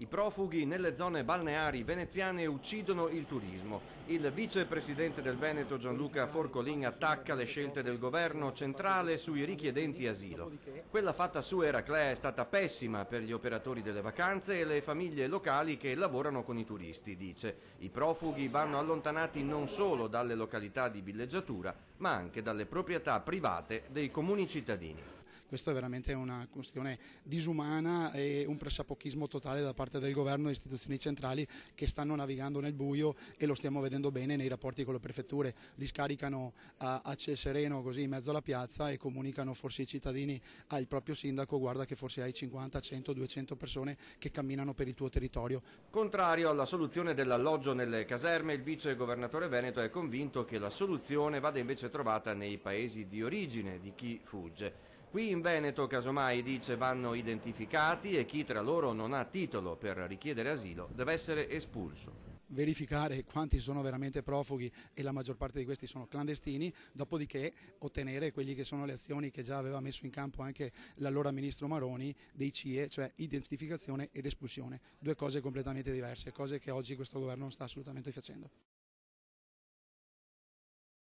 I profughi nelle zone balneari veneziane uccidono il turismo. Il vicepresidente del Veneto Gianluca Forcolin attacca le scelte del governo centrale sui richiedenti asilo. Quella fatta su Eraclea è stata pessima per gli operatori delle vacanze e le famiglie locali che lavorano con i turisti, dice. I profughi vanno allontanati non solo dalle località di villeggiatura, ma anche dalle proprietà private dei comuni cittadini. Questo è veramente una questione disumana e un pressapochismo totale da parte del governo e istituzioni centrali che stanno navigando nel buio, e lo stiamo vedendo bene nei rapporti con le prefetture. Li scaricano a ciel sereno così in mezzo alla piazza e comunicano forse i cittadini al proprio sindaco: guarda che forse hai 50, 100, 200 persone che camminano per il tuo territorio. Contrario alla soluzione dell'alloggio nelle caserme, il vice governatore veneto è convinto che la soluzione vada invece trovata nei paesi di origine di chi fugge. Qui in Veneto, casomai, dice, vanno identificati e chi tra loro non ha titolo per richiedere asilo deve essere espulso. Verificare quanti sono veramente profughi, e la maggior parte di questi sono clandestini, dopodiché ottenere quelli che sono le azioni che già aveva messo in campo anche l'allora ministro Maroni, dei CIE, cioè identificazione ed espulsione. Due cose completamente diverse, cose che oggi questo governo non sta assolutamente facendo.